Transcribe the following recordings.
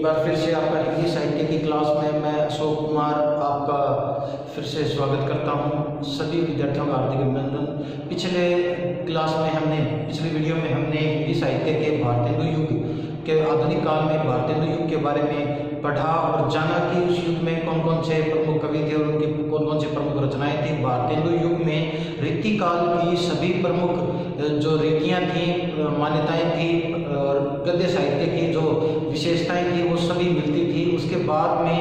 एक बार फिर से आपका हिंदी साहित्य की क्लास में मैं अशोक कुमार आपका फिर से स्वागत करता हूं। सभी विद्यार्थियों का हार्दिक अभिनंदन। पिछले वीडियो में हमने हिंदी साहित्य के भारतेंदु युग के आधुनिक काल में भारतेंदु युग के बारे में पढ़ा और जाना कि उस युग में कौन कौन से प्रमुख कवि थे और उनकी कौन कौन से प्रमुख रचनाएं थी। भारतेंदु युग में रीति काल की सभी प्रमुख जो रीतियाँ थी, मान्यताएं थी और गद्य साहित्य की जो विशेषताएं थी वो सभी मिलती थी। उसके बाद में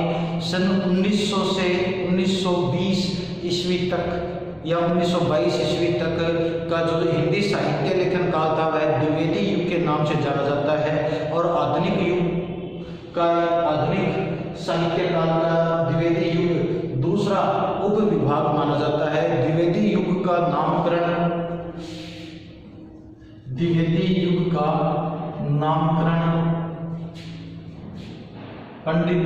सन 1900 से 1920 ईस्वी तक या 1922 ईस्वी तक का जो हिंदी साहित्य लेखन काल था वह द्विवेदी युग के नाम से जाना जाता है और आधुनिक साहित्य काल का द्विवेदी युग दूसरा उप विभाग माना जाता है। द्विवेदी युग का नामकरण पंडित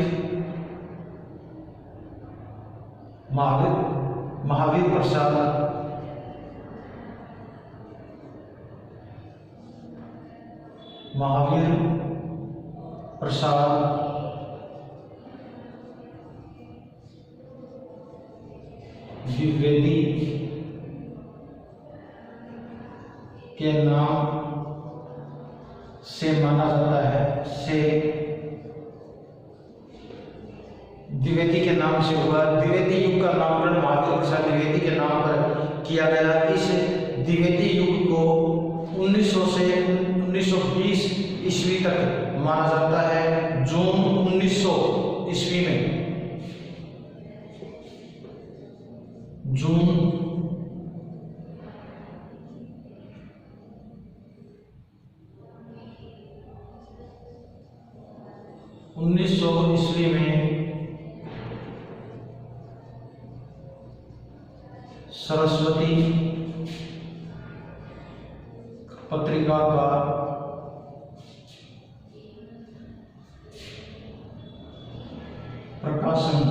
महावीर प्रसाद द्विवेदी के नाम से माना जाता है। द्विवेदी के नाम से हुआ। द्विवेदी युग का नामकरण महावीर प्रसाद द्विवेदी के नाम पर किया गया। इस द्विवेदी युग को 1900 से 1920 ईस्वी तक माना जाता है। जून 1900 ईस्वी में जून 1900 ईस्वी में सरस्वती पत्रिका का प्रकाशन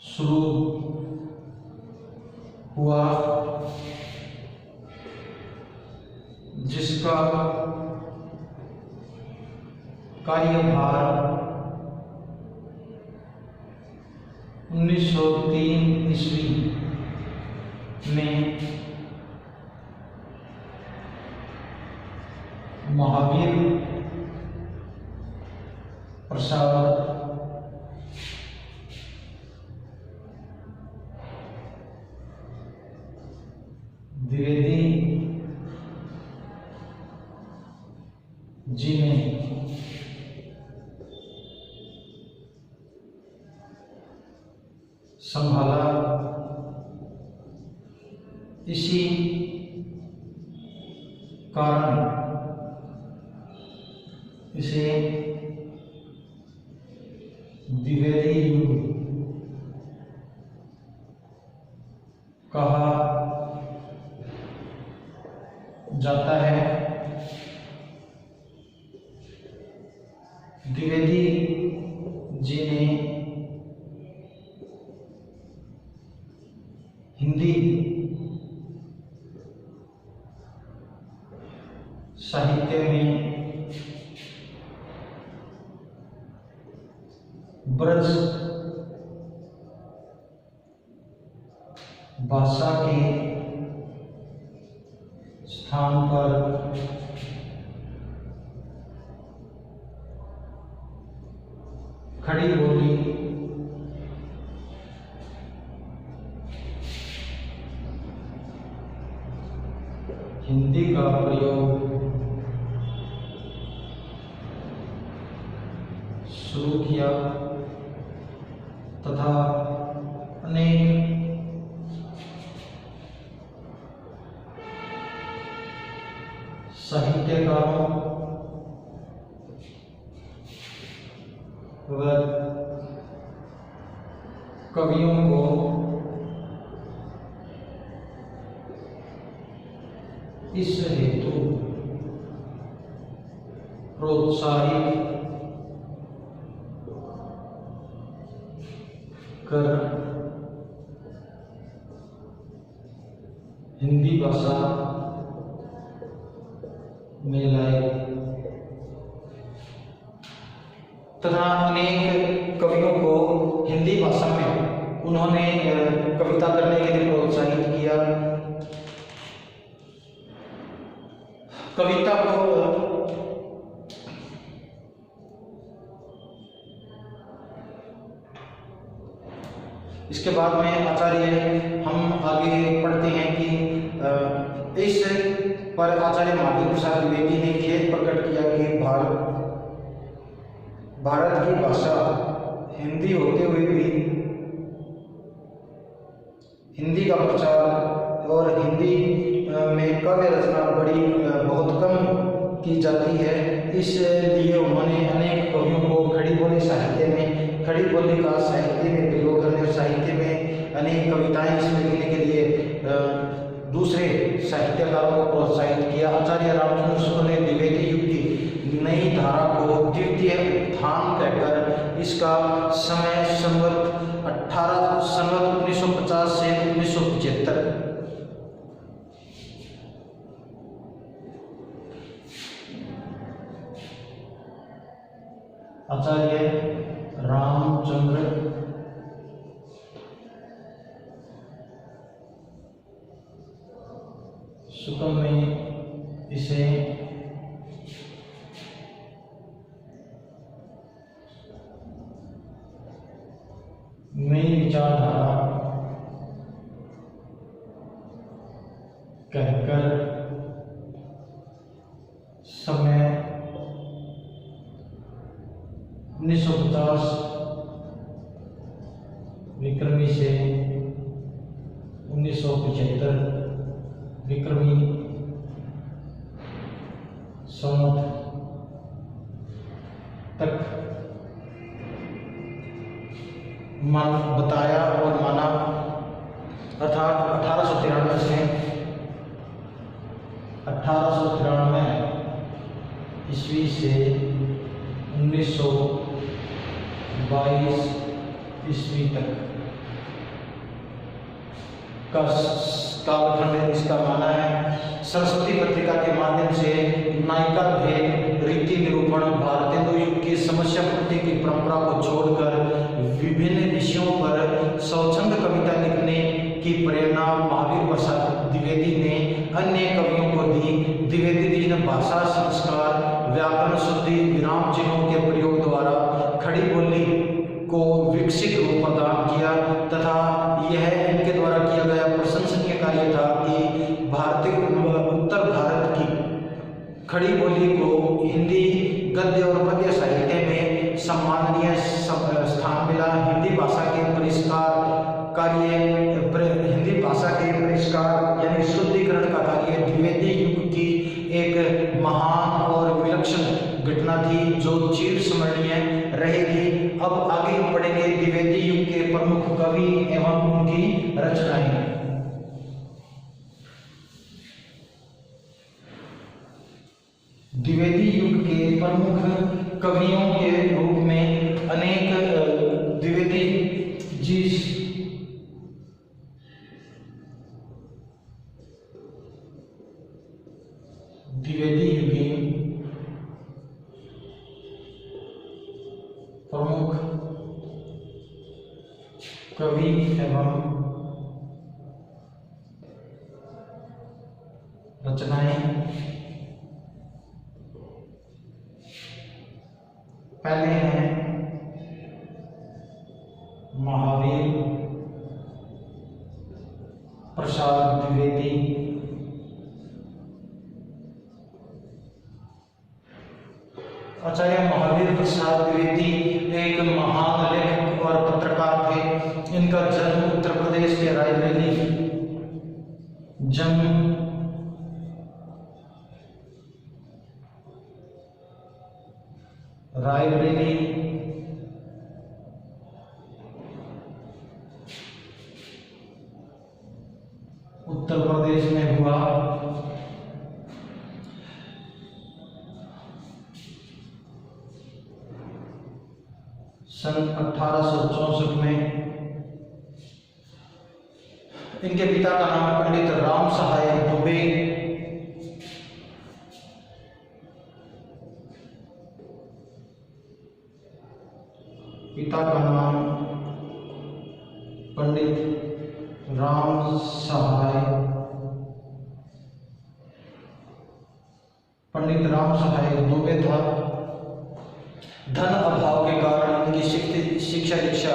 शुरू हुआ, जिसका कार्यभार 1903 ईस्वी में महावीर प्रसाद द्विवेदी जी ने संभाला। इसी कारण इसे द्विवेदी युग कहा जाता है। द्विवेदी जी ने हिंदी साहित्य में ब्रज भाषा के स्थान पर खड़ी बोली हिंदी का प्रयोग शुरू किया तथा अनेक साहित्यकारों व कवियों को इस हेतु प्रोत्साहित कर हिंदी भाषा में लाए। तथा अनेक कवियों को हिंदी भाषा में उन्होंने कविता करने के लिए प्रोत्साहित किया। कविता को इसके बाद में आचार्य हम आगे पढ़ते हैं कि इस पर आचार्य महावीर प्रसाद द्विवेदी ने खेद प्रकट किया कि भारत की भाषा हिंदी होते हुए भी हिंदी का प्रचार और हिंदी में काव्य रचना बहुत कम की जाती है। इसलिए उन्होंने अनेक कवियों को खड़ी बोली का साहित्य में प्रयोग करने और साहित्य में अनेक कविताएं इसमें लिखने के लिए दूसरे साहित्यकारों को प्रोत्साहित किया। आचार्य रामचंद्र शुक्ल ने द्विवेदी युग की नई धारा को द्वितीय उत्थान कहकर इसका समय संवत 1950 से 1975 आचार्य रामचंद्र शुक्ल ने इसे नई विचारधारा कहकर समय 1950 विक्रमी से 1975 विक्रमी संवत तक बताया और माना, अर्थात 1893 से 1893 ईस्वी से 1922 ईस्वी तक का कालखंड इसका माना है। सरस्वती पत्रिका के माध्यम से नायिका भेद, रीति निरूपण, भारतेंदु युग की समस्या पूर्ति की परंपरा को छोड़कर विभिन्न विषयों पर स्वच्छंद कविता लिखने की प्रेरणा महावीर प्रसाद द्विवेदी ने अन्य कवियों को दी। द्विवेदी जी ने भाषा संस्कार, व्याकरण शुद्धि, विराम चिन्हों के प्रयोग द्वारा खड़ी बोली को विकसित रूप प्रदान किया तथा यह इनके द्वारा किया गया प्रशंसनीय कार्य था कि उत्तर भारत की खड़ी बोली को हिंदी गद्य और पद्य साहित्य में सम्माननीय स्थान मिला। हिंदी भाषा के परिष्कार यानी शुद्धिकरण का कार्य द्विवेदी युग की एक महान और विलक्षण घटना थी जो चिर स्मरणीय रहेगी। अब आगे पढ़ेंगे द्विवेदी युग के प्रमुख कवि एवं उनकी रचनाएं। द्विवेदी युग के प्रमुख कवियों के रूप में अनेक द्विवेदी जी द्विवेदी युगीन प्रमुख कवि एवं रचनाएं। पहले हैं महावीर प्रसाद द्विवेदी। आचार्य महावीर प्रसाद द्विवेदी एक महान लेखक और पत्रकार थे। इनका जन्म उत्तर प्रदेश के रायबरेली उत्तर प्रदेश में हुआ। सन 1864 में इनके पिता का नाम पंडित राम सहाय दुबे। पिता का नाम पंडित राम सहाय दुबे था। धन अभाव के कारण इनकी शिक्षा दीक्षा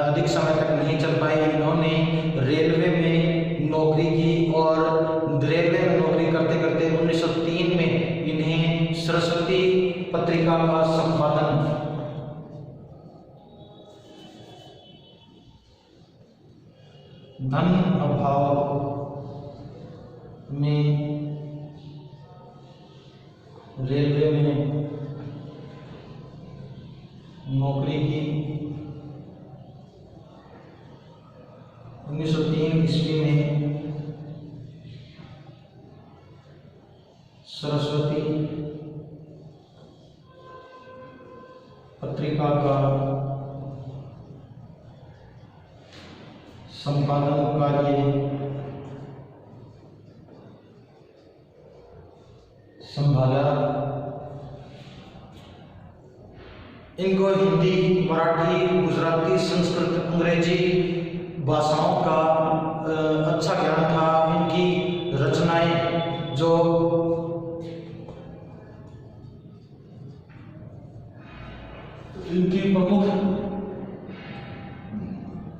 अधिक समय तक नहीं चल पाई। इन्होंने रेलवे में नौकरी की और रेलवे में नौकरी करते करते 1903 में इन्हें सरस्वती पत्रिका का संपादन धन अभाव में रेलवे में नौकरी की 1903 ईस्वी में सरस्वती पत्रिका का संपादन कार्य संभाला। इनको हिंदी, मराठी, गुजराती, संस्कृत, अंग्रेजी भाषाओं का अच्छा ज्ञान था। इनकी रचनाएं जो इनकी प्रमुख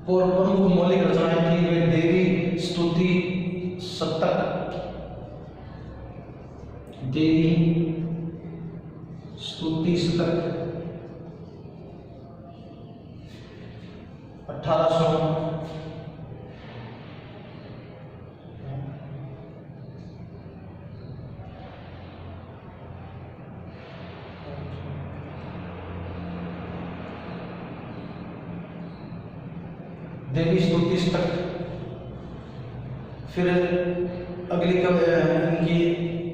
मौलिक रचनाएं थी वे देवी स्तुति शतक, देवी स्तुति शतक 1800 देवी स्तुति शतक। फिर अगली इनकी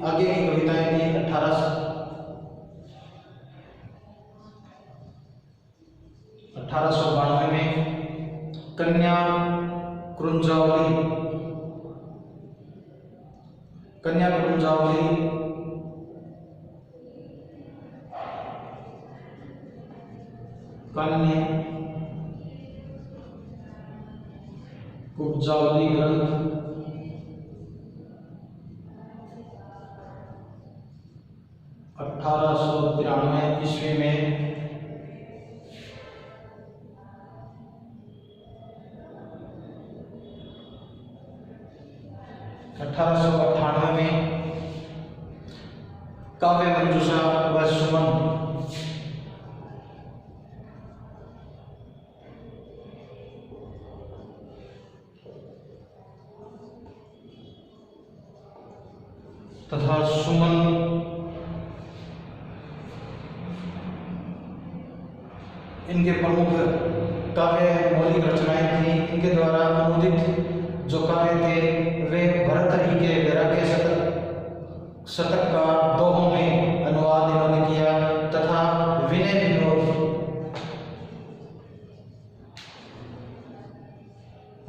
आगे की कविताएं थी 1892 में कन्या कुंजावली 'कुब्जावली' ग्रंथ 1893 ईस्वी में काव्य मंजूषा व सुमन 1892 तथा सुमन इनके प्रमुख काव्य मौलिक रचनाएं थी। इनके द्वारा अनुदित जो काव्य थे वे भरतरी के वैराग्य शतक का दोहों में अनुवाद इन्होंने किया तथा विनय विनोद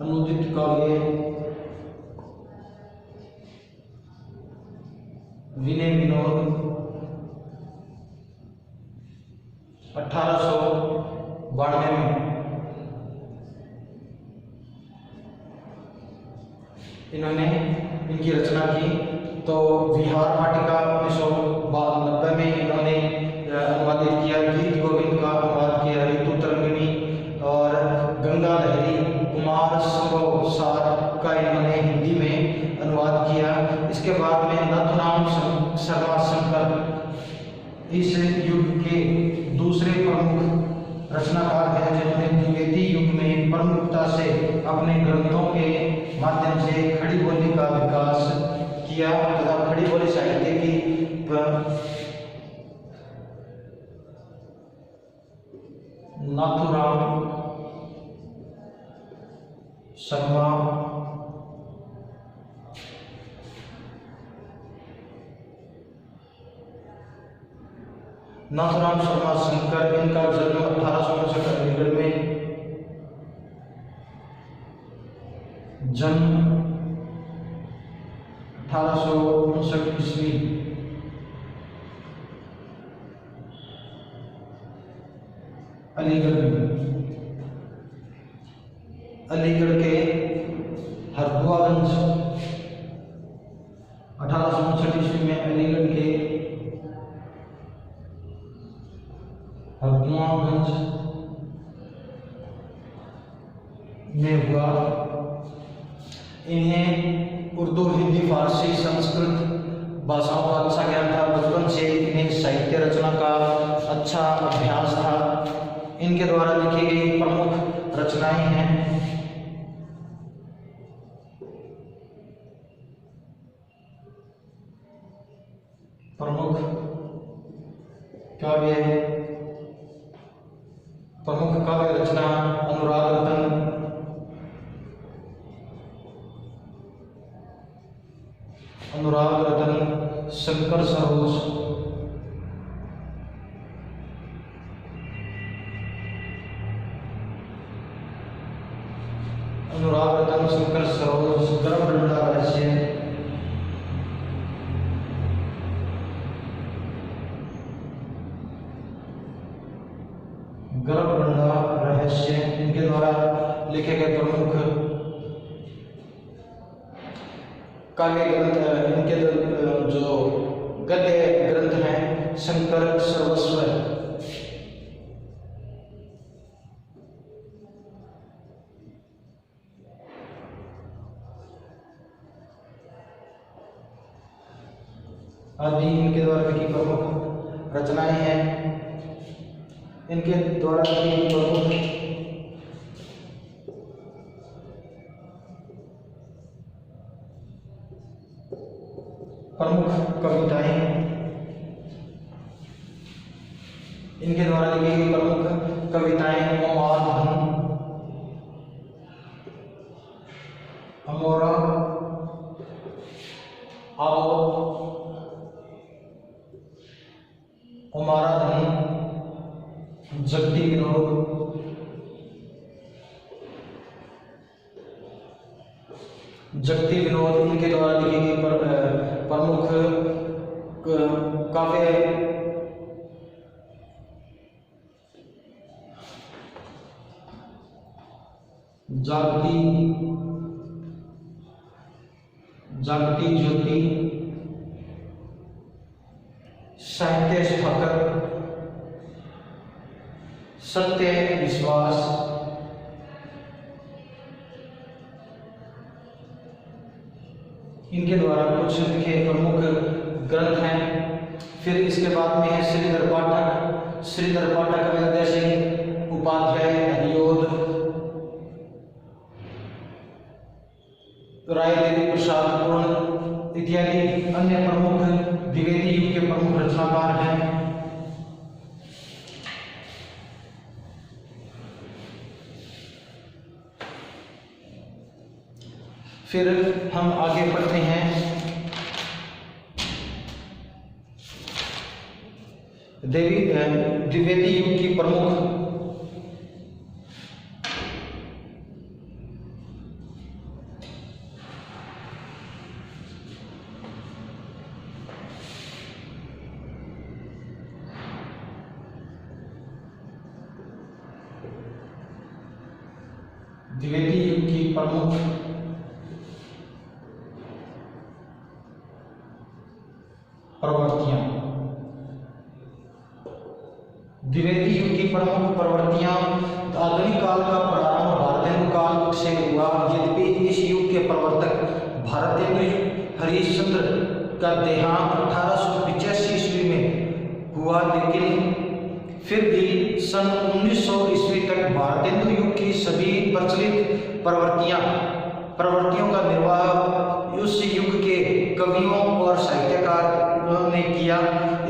अनुदित काव्य विनय विनोद 1892 में इन्होंने इनकी रचना की। तो विहार वाटिका 1992 में इन्होंने अनुवादित किया। गीत गोविंद का अनुवाद किया ऋतु तरंगिणी और गंगा लहरी कुमार संभव सार का इन्होंने हिंदी में अनुवाद किया। इसके बाद में नाथुराम शर्मा शंकर इस युग के दूसरे प्रमुख रचनाकार हैं जिन्होंने द्विवेदी युग में प्रमुखता से अपने ग्रंथों के माध्यम से खड़ी बोली का विकास किया तथा खड़ी बोली साहित्य की नाथुराम शर्मा शंकर इनका जन्म 1859 अलीगढ़ में जन्म 1859 ईस्वी अलीगढ़ में अलीगढ़ के हरदुआगंज, 1859 ईस्वी में अलीगढ़ के हरदुआगंज में हुआ। इन्हें उर्दू, हिंदी, फारसी, संस्कृत भाषाओं का अच्छा ज्ञान था। बचपन से इन्हें साहित्य रचना का अच्छा अभ्यास था। इनके द्वारा लिखी गई प्रमुख रचनाएं हैं प्रमुख काव्य रचना अनुराग रतन, शंकर सरोज, अनुराग रतन, शंकर सरोज, गर्भगंगा रहस्य, गर्भगंगा रहस्य इनके द्वारा लिखे गए प्रमुख काव्य ग्रंथ। इनके जो गद्य ग्रंथ हैं शंकर सर्वस्व, आदि इनके द्वारा लिखी प्रमुख रचनाएं हैं। इनके द्वारा लिखी प्रमुख कविताएं, इनके द्वारा लिखी गई प्रमुख कविताएं ओमार धन, अमोरा, आओ, ओमारा धन, जगती विनोद, जगती विनोद इनके द्वारा लिखी गई प्रमुख काव्य जागती ज्योति, साहित्य स्थाकर, सत्य विश्वास, इनके द्वारा कुछ लिखे प्रमुख ग्रंथ हैं। फिर इसके बाद में है श्रीधर पाठक, अयोध्या सिंह उपाध्याय, हरियोध, राय देवी प्रसाद पूर्ण इत्यादि अन्य प्रमुख द्विवेदी युग के प्रमुख रचनाकार हैं। फिर हम आगे बढ़ते हैं द्विवेदी युग की प्रमुख प्रवृत्तियां। द्विवेदी युग की प्रमुख प्रवृत्तियां आधुनिक काल का प्रारंभ भारतेंदु काल से हुआ। यद्यपि इस युग के प्रवर्तक भारतेंदु हरिश्चंद्र का देहांत 1885 ईस्वी में हुआ, लेकिन फिर भी सन 1900 ईस्वी तक भारतेंदु युग की सभी प्रचलित प्रवृत्तियों का निर्वाह उस युग के कवियों और साहित्यकारों ने किया।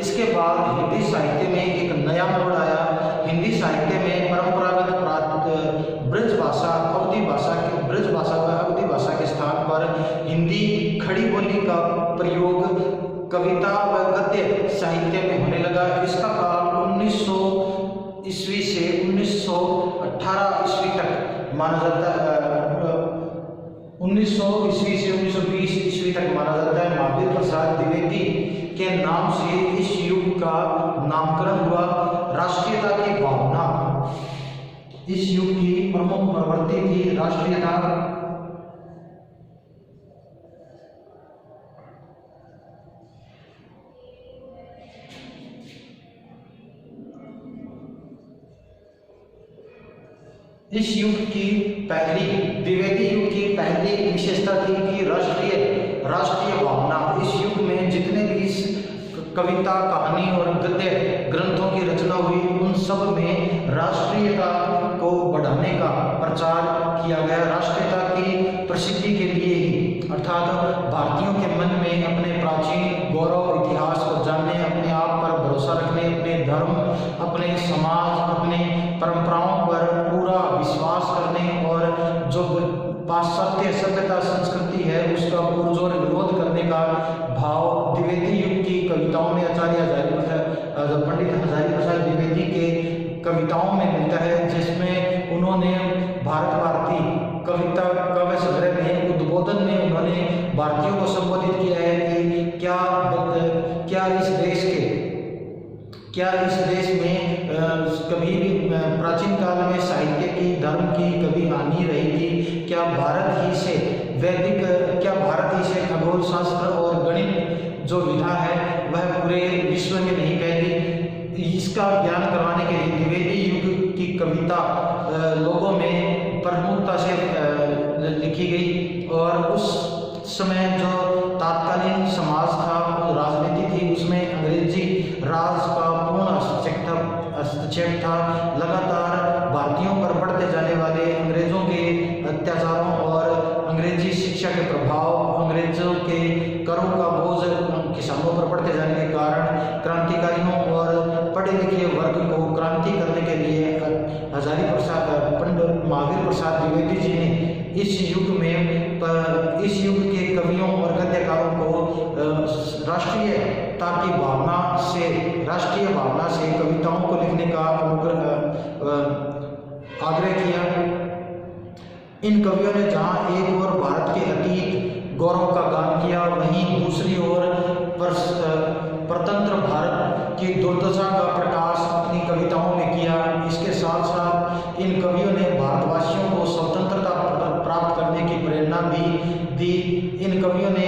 इसके बाद हिंदी साहित्य में एक नया मोड़ आया। हिंदी साहित्य में परंपरागत ब्रज भाषा के स्थान पर हिंदी खड़ी बोली का प्रयोग कविता व गद्य साहित्य में होने लगा। इसका काल 1900 ईस्वी से 1918 ईस्वी तक माना जाता है। 1900 ईस्वी से 1920 ईस्वी तक माना जाता है। महावीर प्रसाद द्विवेदी के नाम से इस युग का नामकरण हुआ। राष्ट्रीयता की भावना इस युग की प्रमुख प्रवृत्ति थी राष्ट्रीयता। इस युग की पहली द्विवेदी युग की पहली विशेषता थी कि राष्ट्रीय भावना। इस युग में जितने भी कविता, कहानी और गद्य ग्रंथों की रचना हुई, उन सब में राष्ट्रीयता को बढ़ाने का प्रचार किया गया। राष्ट्रीयता की प्रसिद्धि के लिए ही, अर्थात भारतीयों के मन में अपने प्राचीन गौरव इतिहास को जानने, अपने आप पर भरोसा रखने, अपने धर्म, अपने समाज, अपने परंपराओं पर पूरा विश्वास करने और जो पाश्चात्य सभ्यता संस्कृति है उसका पुरजोर विरोध करने का भाव द्विवेदी युग की कविताओं में पंडित हजारी प्रसाद द्विवेदी के कविताओं में मिलता है, जिसमें उन्होंने भारत भारती कविता काव्य संग्रह में उद्बोधन में उन्होंने भारतीयों को संबोधित किया है कि क्या इस देश में कभी भी प्राचीन काल में साहित्य की, धर्म की कभी हानि रही थी? क्या भारत ही से खगोल शास्त्र और गणित जो विधा है वह पूरे विश्व में नहीं फैली? इसका ज्ञान करवाने के लिए द्विवेदी युग की कविता लोगों में प्रमुखता से लिखी गई। और उस समय जो तात्कालीन समाज था, राजनीति थी, उसमें अंग्रेजी राज का पूर्ण हस्तक्षेप था। लगातार भारतीयों पर बढ़ते जाने वाले अंग्रेजों के अत्याचारों और अंग्रेजी शिक्षा के प्रभाव, अंग्रेजों के करों का बोझ किसानों पर बढ़ते जाने के कारण क्रांतिकारियों और पढ़े लिखे वर्ग को क्रांति करने के लिए पंडित महावीर प्रसाद द्विवेदी जी ने इस युग के कवियों और गद्यकारों को राष्ट्रीय भावना से कविताओं को लिखने का आग्रह किया। इन कवियों ने जहां एक ओर भारत के अतीत गौरव का गान किया, वहीं दूसरी ओर स्वतंत्र भारत की दुर्दशा का प्रकाश अपनी कविताओं में किया। इसके साथ साथ इन कवियों ने भारतवासियों को स्वतंत्रता प्राप्त करने की प्रेरणा भी दी। इन कवियों ने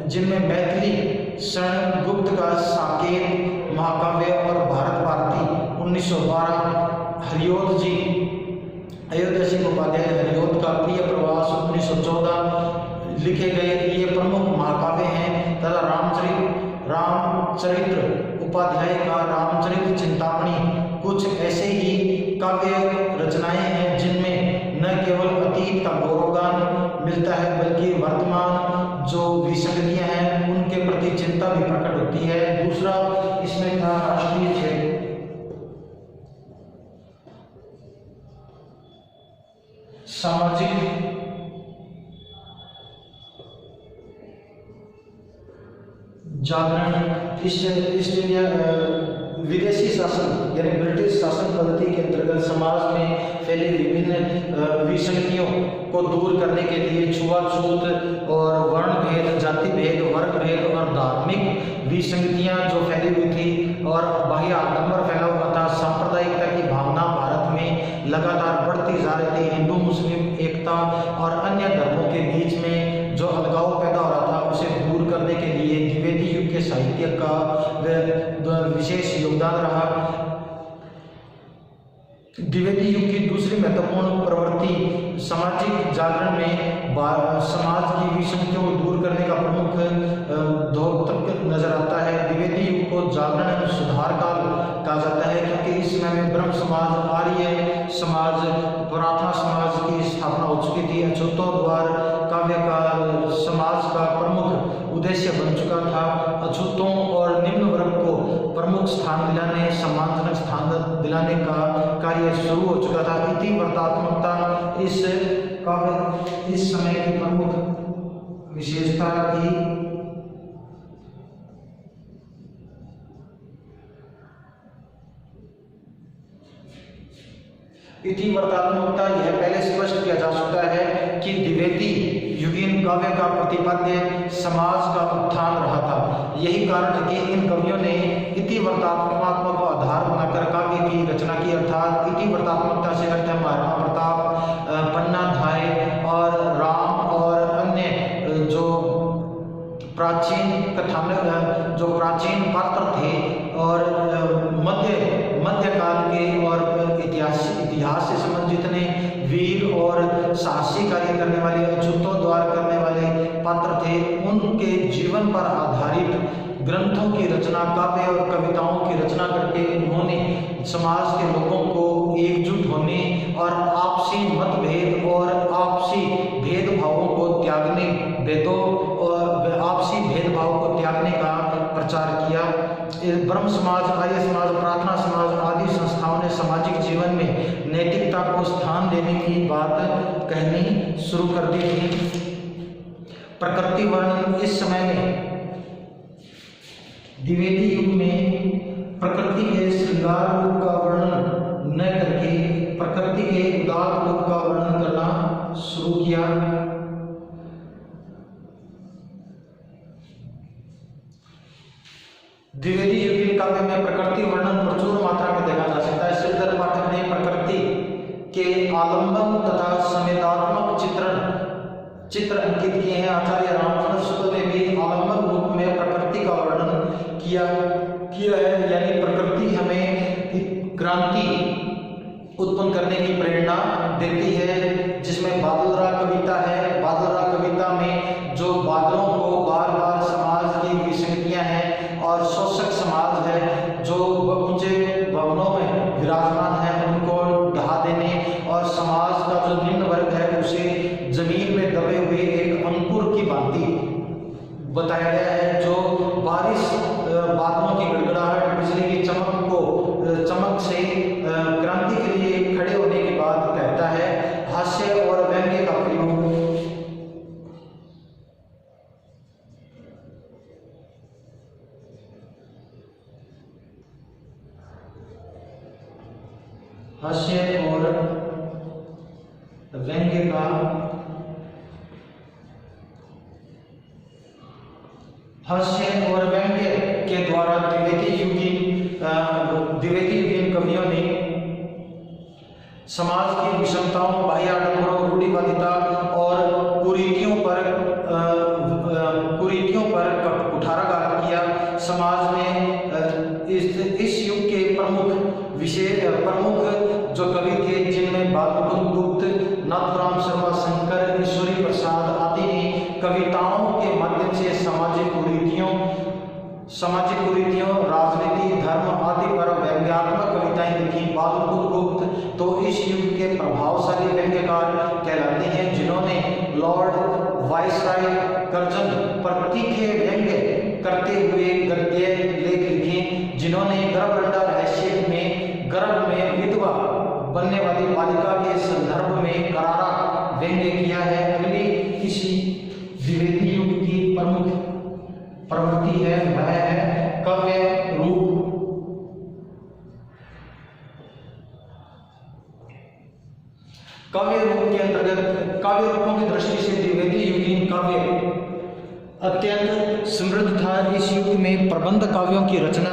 जिनमें मैथिली, शरण गुप्त का साकेत महाकाव्य और भारत भारती 1912, हरियोध जी, अयोध्या सिंह उपाध्याय हरियोध का प्रिय प्रवास 1914 लिखे गए ये प्रमुख महाकाव्य हैं। तथा रामचरित्र उपाध्याय का रामचरित्र चिंतामणि कुछ ऐसे ही काव्य रचनाएं हैं जिनमें न केवल अतीत का गौरवगान मिलता है, बल्कि वर्तमान जो विसंगतियां हैं उनके प्रति चिंता भी प्रकट होती है। दूसरा इसमें था राष्ट्रीय क्षेत्र। सामाजिक जागरण, ईस्ट इंडिया विदेशी शासन यानी ब्रिटिश शासन पद्धति के अंतर्गत समाज में फैली विभिन्न विसंगतियों को दूर करने के लिए छुआछूत और वर्ण भेद, जाति भेद, वर्ग भेद और धार्मिक विसंगतियां जो फैली हुई थी और बाह्य आडंबर फैला हुआ था, सांप्रदायिकता की भावना भारत में लगातार बढ़ती जा रही थी। हिंदू मुस्लिम एकता और अन्य धर्मों के बीच में जो अलगाव पैदा हो रहा था उसे दूर करने के लिए द्विवेदी युग के साहित्य का विशेष योगदान रहा। द्विवेदी युग की दूसरी महत्वपूर्ण प्रवृत्ति सामाजिक जागरण में समाज की विसंगतियों को दूर करने का प्रमुख द्योतक नजर आता है। द्विवेदी युग को जागरण एवं सुधार काल कहा जाता है क्योंकि इस समय में ब्रह्म समाज, आर्य समाज, प्रार्थना समाज की स्थापना हो चुकी थी। अछूतों द्वार काव्य का समाज का प्रमुख उद्देश्य बन चुका था। अछूतों और निम्न वर्ग को प्रमुख स्थान दिलाने, सम्मानजनक स्थान दिलाने का कार्य शुरू हो चुका था। इति वर्तात्मकता इस समय की प्रमुख विशेषता थी। इति वर्तात्मकता यह पहले स्पष्ट किया जा चुका है कि द्विवेदी युगीन काव्य का प्रतिपाद्य समाज का उत्थान रहा था। यही कारण है कि इन कवियों ने इति वर्तात्मकता को आधार बनाकर काव्य की रचना की, अर्थात इतिवृत्तात्मकता से अर्थ है महाराणा प्रताप, पन्नाधाय और राम और अन्य जो प्राचीन प्राचीन पात्र थे और मध्यकाल के और इतिहास से संबंधित जितने वीर और साहसी कार्य करने वाले, अछूतोद्धार करने वाले पात्र थे, उनके जीवन पर आधारित ग्रंथों की रचना, काव्य और कविताओं की रचना करके उन्होंने समाज के लोगों को एकजुट होने और आपसी मतभेद और आपसी भेदभावों को त्यागने, आपसी भेदभाव को त्यागने का प्रचार किया। ब्रह्म समाज, आर्य समाज, प्रार्थना समाज आदि संस्थाओं ने सामाजिक जीवन में नैतिकता को स्थान देने की बात कहनी शुरू कर दी थी। प्रकृति वर्णन इस समय में द्विवेदी युग में प्रकृति के श्रृंगार रूप का वर्णन न करके प्रकृति के उदार रूप का वर्णन करना शुरू किया। द्विवेदी युग के काव्य में प्रकृति वर्णन प्रचुर मात्रा में देखा जा सकता है। श्रीधर पाठक ने प्रकृति के आलंबन तथा संवेदात्मक चित्र अंकित किए हैं। आचार्य रामचंद्र शुक्ल ने भी आलंबन रूप में प्रकृति का वर्णन किया है, यानी प्रकृति हमें क्रांति उत्पन्न करने की प्रेरणा देती है, जिसमें बादलरा कविता है। बादलरा कविता में जो बादलों को बार बार समाज की विसंगतियां हैं और शोषक समाज है जो ऊंचे भवनों में विराजमान है, उनको ढहा देने और समाज का जो निम्न वर्ग है उसे जमीन में दबे हुए एक अंकुर की भांति बताया गया है, जो बारिश, बादलों की गड़गड़ाहट, बिजली की चमक से क्रांति के लिए खड़े होने की बात कहता है। हास्य और व्यंग्य का प्रयोग, हास्य और व्यंग्य का हास्य और व्यंग्य के द्वारा द्विवेदी युगीन कवियों ने समाज की विषमताओं, बाह्य आडंबरों, रूढ़िवादिता और कुरीतियों पर कुठाराघात किया। समाज में इस युग के प्रमुख जो कवि थे, जिनमें बालमुकुंद गुप्त, नाथुराम शर्मा, शंकर, ईश्वरी प्रसाद आदि ने कविताओं के माध्यम से सामाजिक कुरीतियों, राजनीति, धर्म आदि पर व्यंग्यात्मक कविताएं लिखी। बालमुकुंद गुप्त तो इस युग के प्रभावशाली व्यंग्यकार कहलाते हैं, जिन्होंने लॉर्ड वाइसराय कर्जन पर तीखे व्यंग्य करते हुए गद्य लेख लिखे, जिन्होंने गर्भरंडा रहस्य में गर्भ में विधवा बनने वाली बालिका के संदर्भ में करारा व्यंग्य किया है। अगली किसी द्विवेदी युग की प्रमुख प्रवृत्ति है, वह है काव्य रूप। काव्य रूप के अंतर्गत काव्य रूपों की दृष्टि से द्विवेदी युगीन काव्य अत्यंत समृद्ध था। इस युग में प्रबंध काव्यों की रचना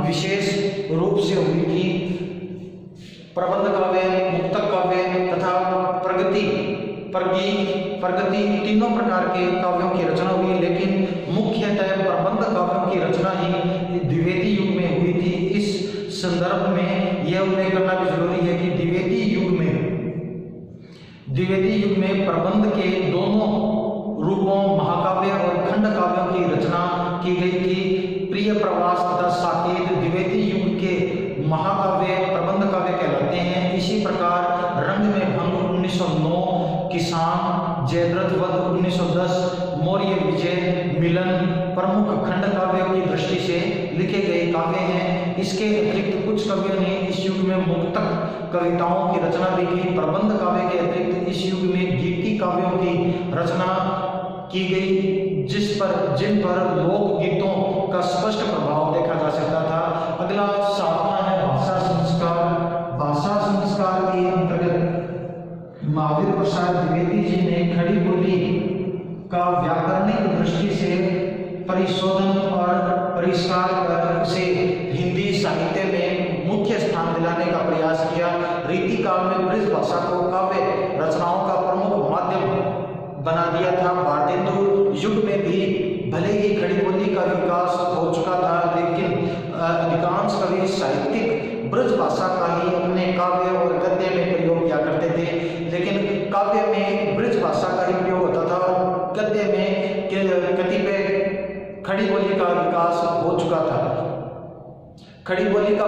विशेष रूप से हुई थी। प्रबंध काव्य, मुक्तक काव्य तथा प्रगति तीनों प्रकार के काव्यों की रचना हुई, लेकिन मुख्यतः प्रबंध काव्यों की रचना ही द्विवेदी युग में हुई थी। इस संदर्भ में यह उल्लेख करना भी जरूरी है कि द्विवेदी युग में प्रबंध के दोनों रूपों महाकाव्य और खंड काव्यों की रचना की गई थी। प्रिय प्रवास तथा साकेत द्विवेदी युग के महाकाव्य प्रबंध काव्य कहलाते हैं। इसी प्रकार रंग में भंग 1909, किसान, जयद्रथ वध 1910, मौर्य विजय, मिलन प्रमुख खंड काव्यों की दृष्टि से लिखे गए काव्य हैं। इसके अतिरिक्त कुछ कवियों ने इस युग में मुक्तक कविताओं की रचना भी की। प्रबंध काव्य के अतिरिक्त इस युग में गीति काव्यों की रचना की गई, जिन पर लोक गीतों का स्पष्ट प्रभाव देखा जा सकता था। अगला सातवां है भाषा संस्कार। भाषा संस्कार के अंतर्गत महावीर प्रसाद द्विवेदी जी ने खड़ी बोली का व्याकरणिक दृष्टि से परिशोधन और परिष्कार से हिंदी साहित्य में मुख्य स्थान ध्यान दिलाने का प्रयास किया। रीति काल में ब्रज भाषा को काव्य रचनाओं का प्रमुख माध्यम बना दिया था। भारतेंदु युग में भी भले ही खड़ी बोली का विकास हो चुका था, लेकिन अधिकांश कवि साहित्यिक ब्रज भाषा का ही अपने काव्य और गद्य में प्रयोग किया करते थे। लेकिन काव्य में ब्रज भाषा का ही प्रयोग होता था और गद्य में कतिपय खड़ी बोली का विकास हो चुका था। खड़ी बोली का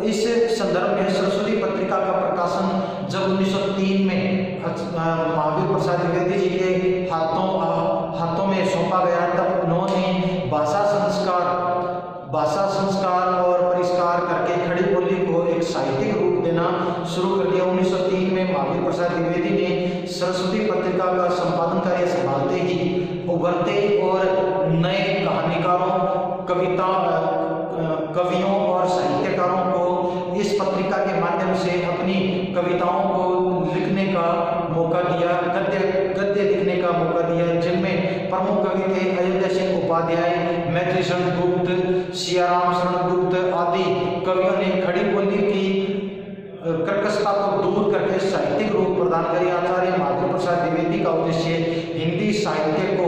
इस संदर्भ में सरस्वती पत्रिका का प्रकाशन जब 1903 में महावीर प्रसाद द्विवेदी जी के हाथों में सौंपा गया, तब उन्होंने भाषा संस्कार और परिष्कार करके खड़ी बोली को एक साहित्यिक रूप देना शुरू कर दिया। 1903 में महावीर प्रसाद द्विवेदी ने सरस्वती पत्रिका का संपादन कार्य संभालते ही उभरते और नए कहानीकारों, कवियों और साहित्यकारों को इस पत्रिका के माध्यम से अपनी कविताओं को लिखने का मौका दिया, गद्य लिखने का मौका दिया, जिनमें प्रमुख कवि थे अयोध्या सिंह उपाध्याय, मैत्री शरण गुप्त, सियाराम शरण गुप्त आदि कवियों ने खड़ी बोली की कर्कशता को दूर करके साहित्यिक रूप प्रदान करी। आचार्य महावीर प्रसाद द्विवेदी का उद्देश्य हिंदी साहित्य को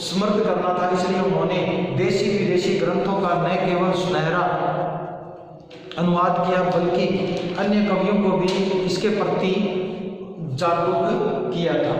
समृद्ध करना था, इसलिए उन्होंने देशी विदेशी ग्रंथों का न केवल सुनहरा अनुवाद किया बल्कि अन्य कवियों को भी इसके प्रति जागरूक किया था।